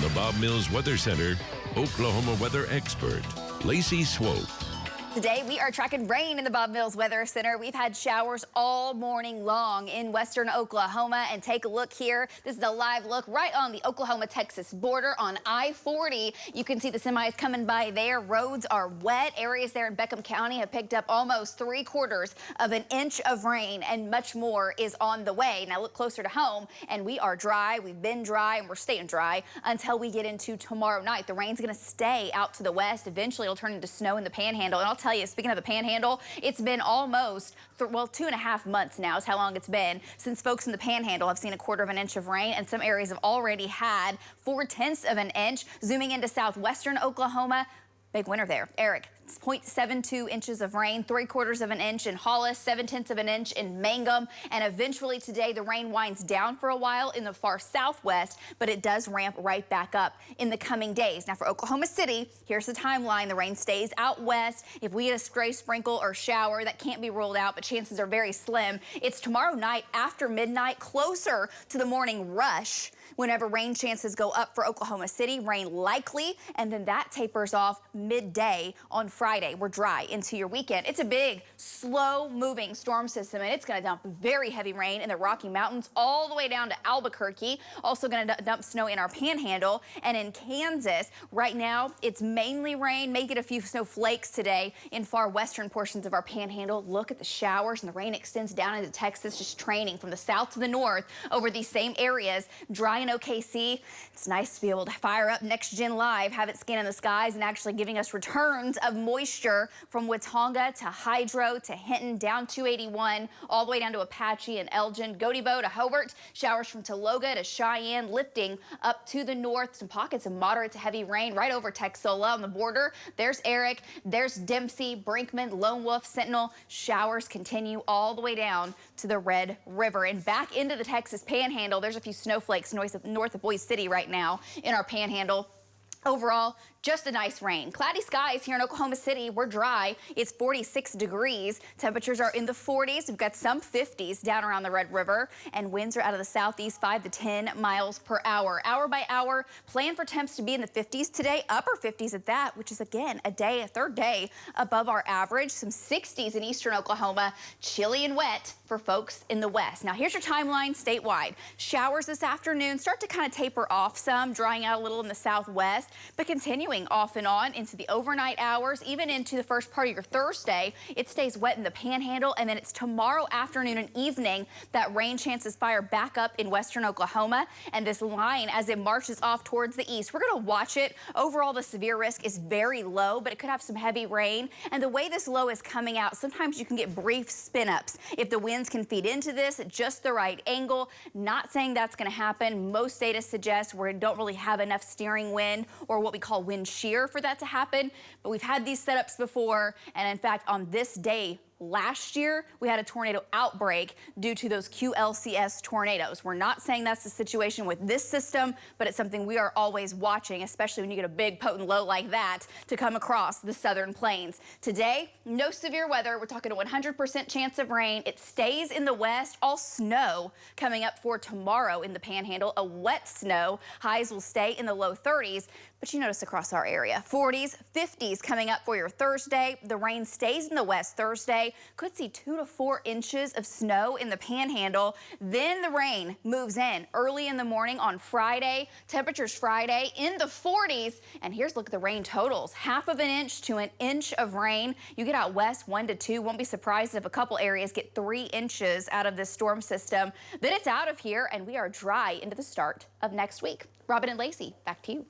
the Bob Mills Weather Center, Oklahoma weather expert, Lacey Swope. Today, we are tracking rain in the Bob Mills Weather Center. We've had showers all morning long in western Oklahoma. And take a look here. This is a live look right on the Oklahoma-Texas border on I-40. You can see the semis coming by there. Roads are wet. Areas there in Beckham County have picked up almost 3/4 of an inch of rain, and much more is on the way. Now look closer to home, and we are dry. We've been dry, and we're staying dry until we get into tomorrow night. The rain's going to stay out to the west. Eventually, it'll turn into snow in the Panhandle. And I'll tell you, speaking of the Panhandle, it's been almost, 2.5 months now is how long it's been since folks in the Panhandle have seen 1/4 of an inch of rain, and some areas have already had 4/10 of an inch. Zooming into southwestern Oklahoma, big winter there. Eric, 0.72 inches of rain, 3/4 of an inch in Hollis, 7/10 of an inch in Mangum, and eventually today the rain winds down for a while in the far southwest, but it does ramp right back up in the coming days. Now for Oklahoma City, here's the timeline. The rain stays out west. If we get a stray sprinkle or shower, that can't be ruled out, but chances are very slim. It's tomorrow night after midnight, closer to the morning rush. Whenever rain chances go up for Oklahoma City, rain likely, and then that tapers off midday on Friday. We're dry into your weekend. It's a big, slow-moving storm system, and it's going to dump very heavy rain in the Rocky Mountains all the way down to Albuquerque. Also going to dump snow in our Panhandle and in Kansas. Right now, it's mainly rain. May get a few snowflakes today in far western portions of our Panhandle. Look at the showers, and the rain extends down into Texas, just training from the south to the north over these same areas. Dry in OKC. It's nice to be able to fire up Next Gen Live, have it scanning the skies and actually giving us returns of moisture from Watonga to Hydro to Hinton, down 281, all the way down to Apache and Elgin, Godebo to Hobart, showers from Taloga to Cheyenne, lifting up to the north. Some pockets of moderate to heavy rain right over Texola on the border. There's Eric, there's Dempsey, Brinkman, Lone Wolf, Sentinel. Showers continue all the way down to the Red River. And back into the Texas Panhandle, there's a few snowflakes north of Boise City right now in our Panhandle. Overall, just a nice rain. Cloudy skies here in Oklahoma City. We're dry. It's 46 degrees. Temperatures are in the 40s. We've got some 50s down around the Red River, and winds are out of the southeast 5 to 10 miles per hour. Hour by hour, plan for temps to be in the 50s today, upper 50s at that, which is again a third day above our average. Some 60s in eastern Oklahoma. Chilly and wet for folks in the west. Now here's your timeline statewide. Showers this afternoon start to kind of taper off some, drying out a little in the southwest, but continuing off and on into the overnight hours, even into the first part of your Thursday. It stays wet in the Panhandle, and then it's tomorrow afternoon and evening that rain chances fire back up in western Oklahoma. And this line, as it marches off towards the east, we're going to watch it. Overall, the severe risk is very low, but it could have some heavy rain. And the way this low is coming out, sometimes you can get brief spin-ups if the winds can feed into this at just the right angle. Not saying that's going to happen. Most data suggests we don't really have enough steering wind or what we call wind shear for that to happen, but we've had these setups before, and in fact on this day last year we had a tornado outbreak due to those QLCS tornadoes. We're not saying that's the situation with this system, but it's something we are always watching, especially when you get a big potent low like that to come across the southern plains. Today, no severe weather. We're talking a 100% chance of rain. It stays in the west. All snow coming up for tomorrow in the Panhandle. A wet snow. Highs will stay in the low 30s, but you notice across our area. 40s, 50s coming up for your Thursday. The rain stays in the west Thursday. Could see 2 to 4 inches of snow in the Panhandle. Then the rain moves in early in the morning on Friday. Temperatures Friday in the 40s. And here's a look at the rain totals. 1/2 inch to an inch of rain. You get out west 1 to 2. Won't be surprised if a couple areas get 3 inches out of this storm system. Then it's out of here, and we are dry into the start of next week. Robin and Lacey, back to you.